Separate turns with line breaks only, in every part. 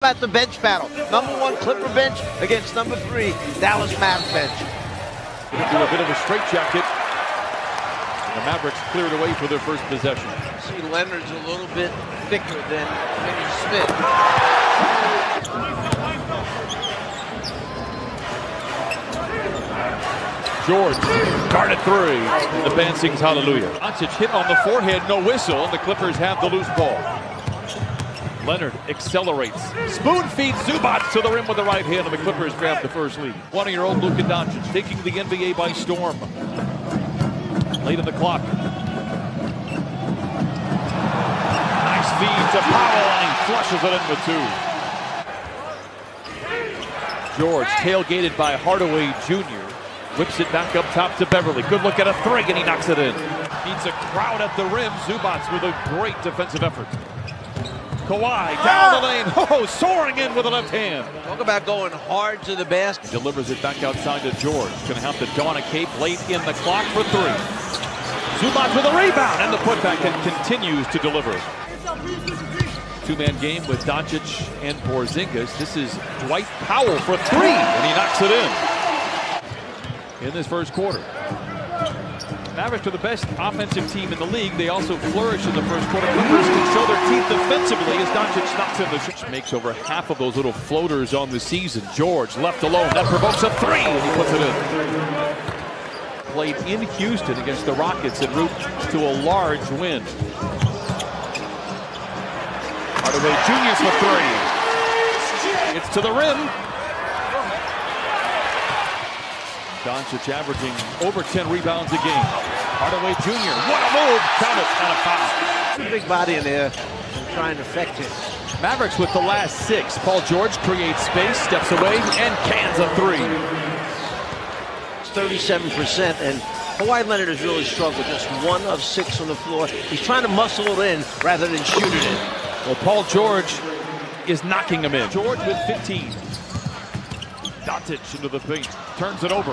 At the bench battle. #1 Clipper bench against #3 Dallas Mavericks bench.
Do a bit of a straitjacket. The Mavericks cleared away for their first possession.
See, Leonard's a little bit thicker than Finney Smith.
George guarded three. The band sings hallelujah. Doncic hit on the forehead, no whistle, and the Clippers have the loose ball. Leonard accelerates. Spoon feeds Zubac to the rim with the right hand, and the Clippers grab the first lead. 20-year-old Luka Doncic taking the NBA by storm. Late in the clock. Nice feed to Powell, and he flushes it in with two. George tailgated by Hardaway Jr. Whips it back up top to Beverly. Good look at a three, and he knocks it in. Needs a crowd at the rim. Zubac with a great defensive effort. Kawhi down the lane, soaring in with the left hand.
Talk about going hard to the basket.
Delivers it back outside to George. Gonna have to don a cape late in the clock for three. Zubac with a rebound, and the putback, and continues to deliver. Two-man game with Doncic and Porzingis. This is Dwight Powell for three, and he knocks it in this first quarter. Mavericks are the best offensive team in the league. They also flourish in the first quarter. Clippers can show their teeth defensively as Doncic knocks in the shot. Makes over half of those little floaters on the season. George left alone. That provokes a three, and he puts it in. Played in Houston against the Rockets en route to a large win. Hardaway Jr. for three. It's to the rim. Doncic averaging over 10 rebounds a game. Hardaway Jr. What a move! Count it, and a foul.
Big body in there and trying to affect him.
Mavericks with the last six. Paul George creates space, steps away, and cans a three.
It's 37%, and Kawhi Leonard has really struggled. Just 1 of 6 on the floor. He's trying to muscle it in rather than shoot it in.
Well, Paul George is knocking him in. George with 15. Doncic into the paint, turns it over.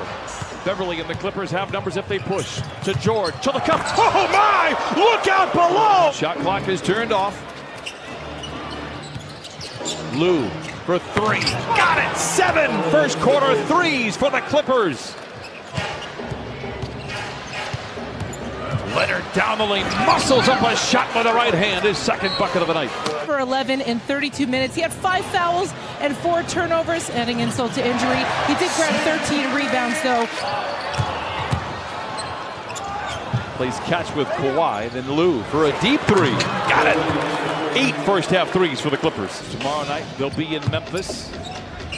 Beverly and the Clippers have numbers if they push. To George, to the cup. Oh my! Look out below! Shot clock is turned off. Lou for three. Got it! 7 first quarter threes for the Clippers. Leonard down the lane, muscles up a shot with the right hand, his second bucket of the night.
For 11 in 32 minutes. He had 5 fouls and 4 turnovers, adding insult to injury. He did grab 13 rebounds, though.
Plays catch with Kawhi, then Lou for a deep three. Got it! 8 first half threes for the Clippers. Tomorrow night, they'll be in Memphis.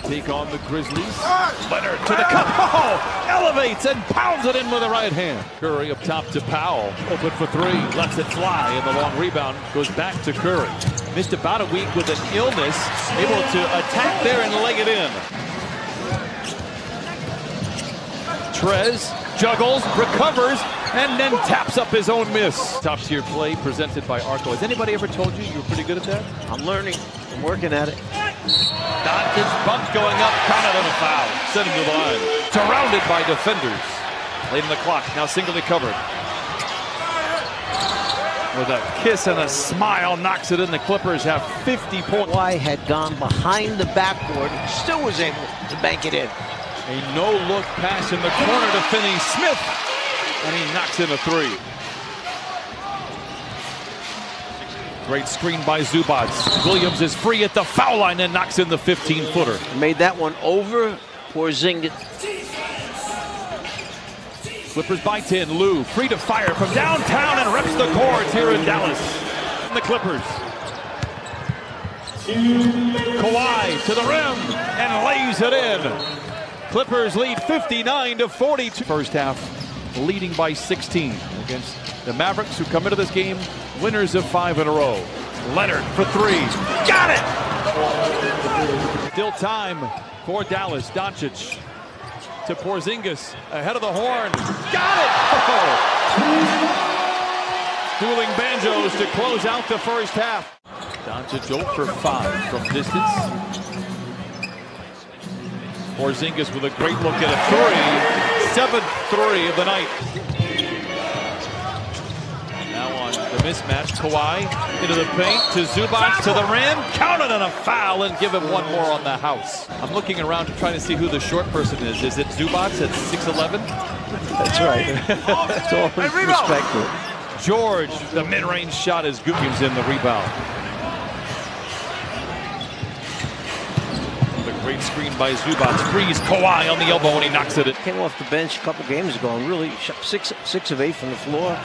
Take on the Grizzlies. Leonard to the cup. Elevates and pounds it in with the right hand. Curry up top to Powell. Open for three. Lets it fly, and the long rebound goes back to Curry. Missed about a week with an illness. Able to attack there and leg it in. Trez juggles, recovers, and then taps up his own miss. Top tier play presented by Arco. Has anybody ever told you were pretty good at that?
I'm learning. I'm working at it.
Doncic bump going up, counted on a foul. Send him to the line. Surrounded by defenders. Late in the clock, now singly covered. With a kiss and a smile, knocks it in. The Clippers have 50 points.
Kawhi had gone behind the backboard and still was able to bank it in.
A no-look pass in the corner to Finney Smith, and he knocks in a three. Great screen by Zubac. Williams is free at the foul line and knocks in the 15-footer.
Made that one over Porzingis.
Clippers by 10. Lou free to fire from downtown and reps the cords here in Dallas. And the Clippers. Kawhi to the rim and lays it in. Clippers lead 59-42. First half leading by 16 against the Mavericks, who come into this game winners of 5 in a row. Leonard for three. Got it! Still time for Dallas. Doncic to Porzingis. Ahead of the horn. Got it! Dueling banjos to close out the first half. Doncic 0 for 5 from distance. Porzingis with a great look at a three. 7th three of the night. Now on the The mismatch, Kawhi into the paint to Zubac to the rim, counted on a foul and give him one more on the house. I'm looking around trying to see who the short person is. Is it Zubac at 6'11"?
That's right. That's all respect to it.
George, the mid-range shot is Gookins in the rebound. The great screen by Zubac. Frees Kawhi on the elbow and he knocks it in.
Came off the bench a couple games ago and really shot 6 of 8 from the floor.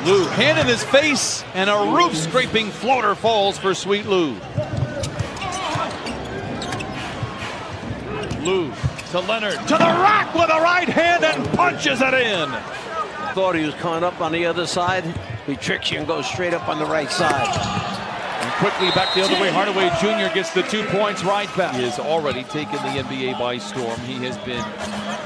Lou, hand in his face, and a roof-scraping floater falls for Sweet Lou. Lou to Leonard, to the rack with a right hand and punches it in.
Thought he was coming up on the other side. He tricks you and goes straight up on the right side.
And quickly back the other way, Hardaway Jr. gets the 2 points right back. He has already taken the NBA by storm. He has been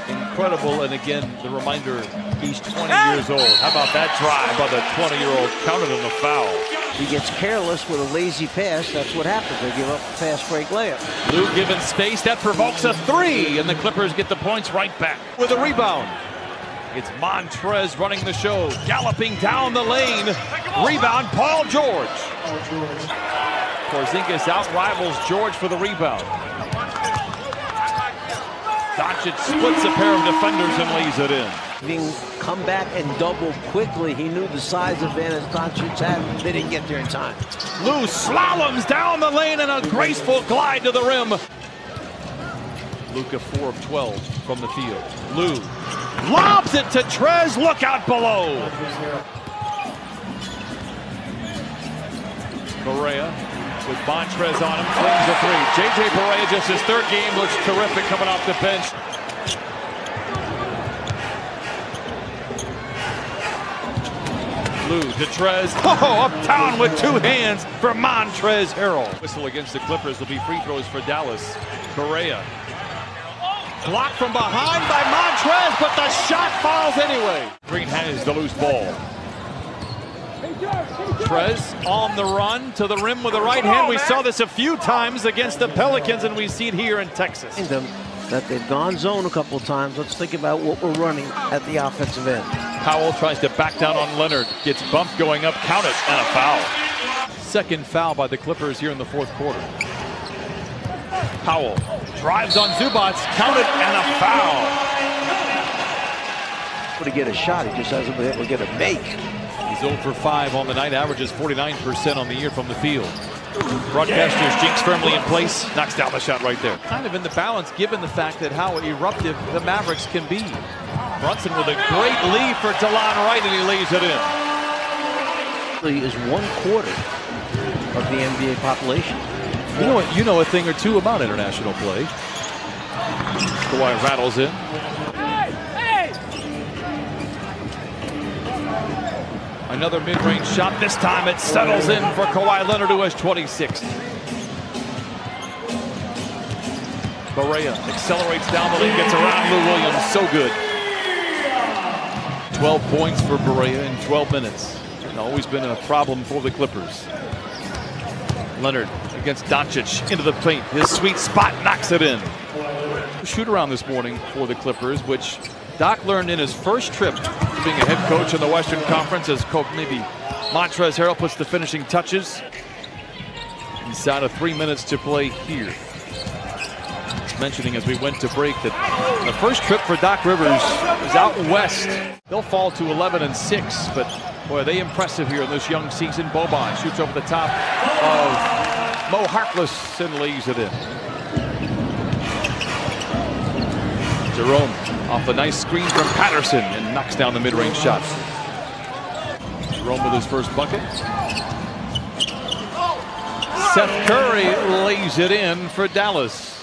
incredible, and again, the reminder, he's 20 years old. How about that drive by the 20-year-old, counted on the foul.
He gets careless with a lazy pass. That's what happens. They give up a fast break layup.
Lou given space, that provokes a 3, and the Clippers get the points right back with a rebound. It's Montrez running the show, galloping down the lane. Rebound, Paul George. Porzingis out-rivals George for the rebound. Doncic splits a pair of defenders and lays it in.
Being come back and double quickly. He knew the size advantage Doncic had. They didn't get there in time.
Lou slaloms down the lane and a graceful glide to the rim. Luka 4 of 12 from the field. Lou lobs it to Trez. Look out below. Barea with Montrez on him, flings a 3. J.J. Barea, just his 3rd game, looks terrific coming off the bench. Lou to Trez. Oh, uptown with 2 hands for Montrez Harrell. Whistle against the Clippers will be free throws for Dallas. Barea. Blocked from behind by Montrez, but the shot falls anyway. Green has the loose ball. Trez on the run to the rim with the right hand. We saw this a few times against the Pelicans, and we see it here in Texas.
That they've gone zone a couple times. Let's think about what we're running at the offensive end.
Powell tries to back down on Leonard. Gets bumped going up, count it, and a foul. 2nd foul by the Clippers here in the 4th quarter. Powell drives on Zubac, count it, and a foul.
To get a shot, he just hasn't been able to get a make.
He's 0 for 5 on the night, averages 49% on the year from the field. Broadcasters jinx firmly in place, knocks down the shot right there. Kind of in the balance given the fact that how eruptive the Mavericks can be. Brunson with a great lead for Delon Wright, and he lays it in.
He is 1/4 of the NBA population.
You know a thing or two about international play. Kawhi rattles in. Another mid-range shot. This time it settles in for Kawhi Leonard, who has 26. Barea accelerates down the lane, gets around Lou Williams. So good. 12 points for Barea in 12 minutes. It's always been a problem for the Clippers. Leonard against Doncic into the paint. His sweet spot knocks it in. Shoot around this morning for the Clippers, which Doc learned in his first trip to being a head coach in the Western Conference, as maybe Montrez Harrell puts the finishing touches. Inside of 3 minutes to play here. Mentioning as we went to break that the first trip for Doc Rivers is out west. They'll fall to 11-6, but boy, are they impressive here in this young season. Boban shoots over the top of Mo Harkless and lays it in. Jerome off a nice screen from Patterson and knocks down the mid-range shot. Jerome with his first bucket. Seth Curry lays it in for Dallas.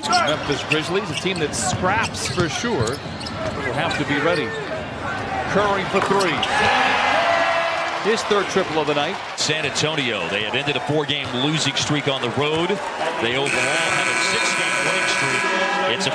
Memphis Grizzlies, a team that scraps for sure, but will have to be ready. Curry for 3. His 3rd triple of the night.
San Antonio, they have ended a 4-game losing streak on the road. They overall have a 6-game winning streak. It's a